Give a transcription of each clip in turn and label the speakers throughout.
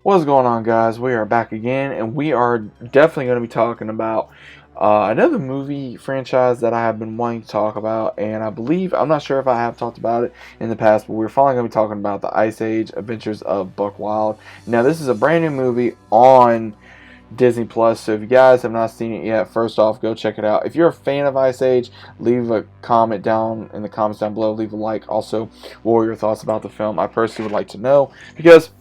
Speaker 1: What's going on, guys? We are back again, and we are definitely going to be talking about another movie franchise that I have been wanting to talk about. And I believe, I'm not sure if I have talked about it in the past, but we're finally going to be talking about the Ice Age Adventures of Buck Wild. Now, this is a brand new movie on Disney Plus, so if you guys have not seen it yet, first off, go check it out. If you're a fan of Ice Age, leave a comment down in the comments down below, leave a like. Also, what were your thoughts about the film? I personally would like to know, because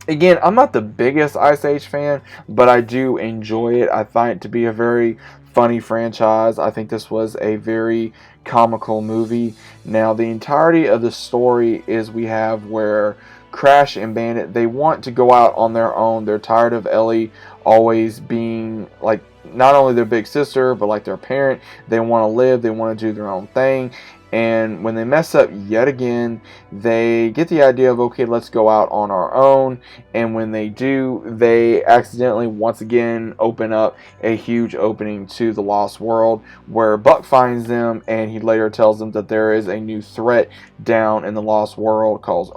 Speaker 1: again, I'm not the biggest Ice Age fan, but I do enjoy it. I find it to be a very funny franchise. I think this was a very comical movie. Now, the entirety of the story is we have where Crash and Bandit, they want to go out on their own. They're tired of Ellie always being like not only their big sister, but like their parent. They want to live, they want to do their own thing. And when they mess up yet again, they get the idea of, okay, let's go out on our own. And when they do, they accidentally once again open up a huge opening to the Lost World, where Buck finds them, and he later tells them that there is a new threat down in the Lost World called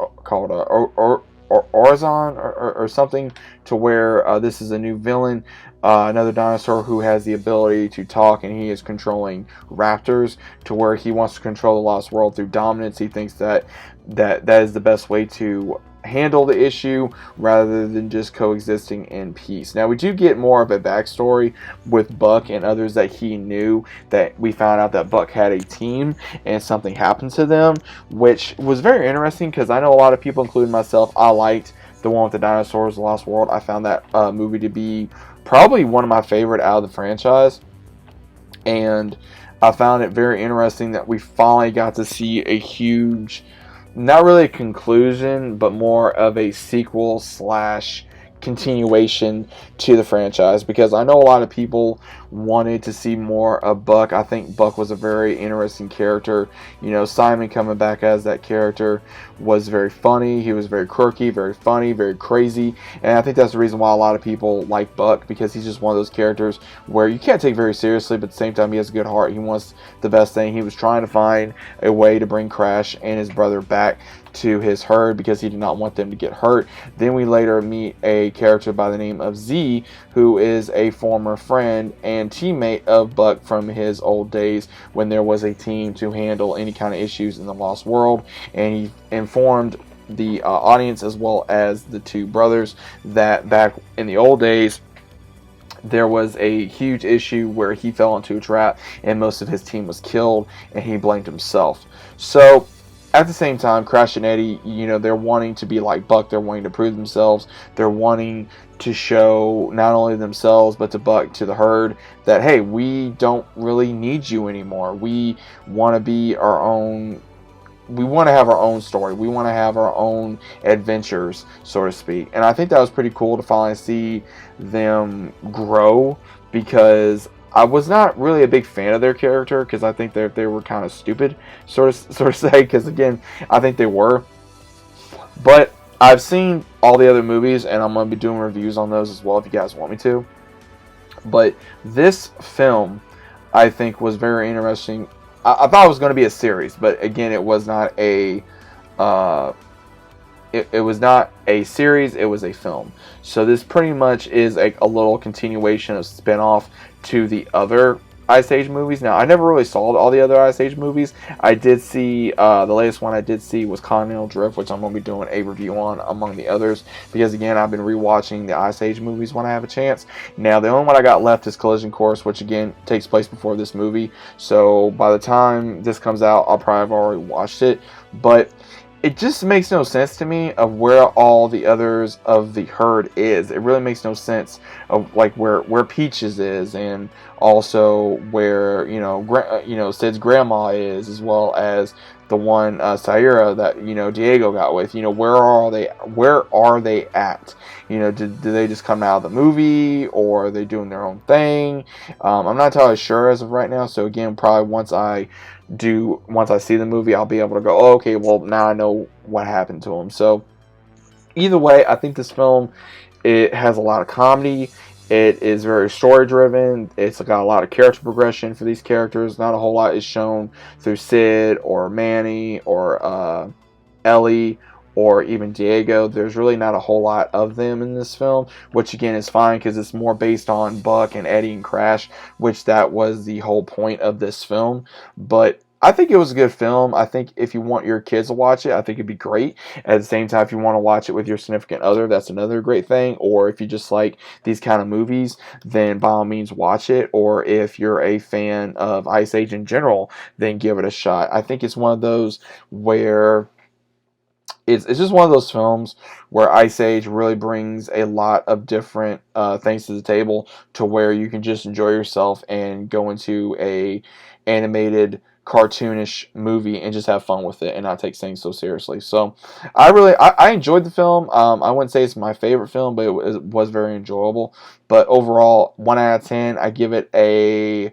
Speaker 1: Orzon or something, to where this is a new villain, another dinosaur who has the ability to talk, and he is controlling raptors, to where he wants to control the Lost World through dominance. He thinks that is the best way to handle the issue rather than just coexisting in peace. Now, we do get more of a backstory with Buck and others that he knew, that we found out that Buck had a team and something happened to them, which was very interesting because I know a lot of people, including myself, I liked the one with the dinosaurs, The Lost World. I found that movie to be probably one of my favorite out of the franchise, and I found it very interesting that we finally got to see a huge, not really a conclusion, but more of a sequel slash continuation to the franchise, because I know a lot of people wanted to see more of Buck. I think Buck was a very interesting character. You know, Simon coming back as that character was very funny. He was very quirky, very funny, very crazy, and I think that's the reason why a lot of people like Buck, because he's just one of those characters where you can't take very seriously, but at the same time he has a good heart. He wants the best thing. He was trying to find a way to bring Crash and his brother back to his herd because he did not want them to get hurt. Then we later meet a character by the name of Z, who is a former friend and teammate of Buck from his old days when there was a team to handle any kind of issues in the Lost World, and he informed the audience as well as the two brothers that back in the old days there was a huge issue where he fell into a trap and most of his team was killed, and he blamed himself. So at the same time, Crash and Eddie, you know, they're wanting to be like Buck. They're wanting to prove themselves. They're wanting to show not only themselves, but to Buck, to the herd, that, hey, we don't really need you anymore. We want to be our own. We want to have our own story. We want to have our own adventures, so to speak. And I think that was pretty cool to finally see them grow, because I was not really a big fan of their character, because I think they were kind of stupid, sort of say. Because again, I think they were. But I've seen all the other movies, and I'm gonna be doing reviews on those as well if you guys want me to. But this film, I think, was very interesting. I thought it was going to be a series, but again, it was not a. It was not a series, it was a film. So this pretty much is a little continuation of spin-off to the other Ice Age movies. Now, I never really saw all the other Ice Age movies. I did see, the latest one I did see was Continental Drift, which I'm going to be doing a review on among the others, because again, I've been rewatching the Ice Age movies when I have a chance. Now, the only one I got left is Collision Course, which again takes place before this movie. So by the time this comes out, I'll probably have already watched it. But it just makes no sense to me of where all the others of the herd is. It really makes no sense of like where Peaches is, and also where Sid's grandma is, as well as the one Saira that Diego got with. Where are they? Where are they at? Did they just come out of the movie, or are they doing their own thing? I'm not entirely sure as of right now. So again, probably once I see the movie, I'll be able to go, oh, okay, well, now I know what happened to him. So either way, I think this film, it has a lot of comedy. It is very story driven. It's got a lot of character progression for these characters. Not a whole lot is shown through Sid or Manny or Ellie or even Diego. There's really not a whole lot of them in this film, which again is fine because it's more based on Buck and Eddie and Crash, which that was the whole point of this film. But I think it was a good film. I think if you want your kids to watch it, I think it'd be great. At the same time, if you want to watch it with your significant other, that's another great thing. Or if you just like these kind of movies, then by all means watch it. Or if you're a fan of Ice Age in general, then give it a shot. I think it's one of those where it's just one of those films where Ice Age really brings a lot of different things to the table, to where you can just enjoy yourself and go into a animated cartoonish movie and just have fun with it and not take things so seriously. So I enjoyed the film. I wouldn't say it's my favorite film, but it was very enjoyable. But overall, 1 out of 10, I give it a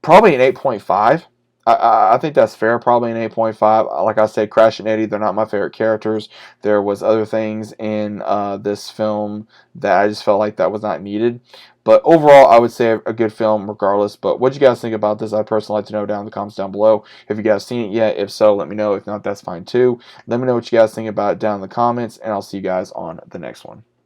Speaker 1: probably an 8.5. I think that's fair. Probably an 8.5. Like I said, Crash and Eddie, they're not my favorite characters. There was other things in this film that I just felt like that was not needed. But overall, I would say a good film regardless. But what do you guys think about this? I'd personally like to know down in the comments down below. Have you guys seen it yet? If so, let me know. If not, that's fine too. Let me know what you guys think about it down in the comments, and I'll see you guys on the next one.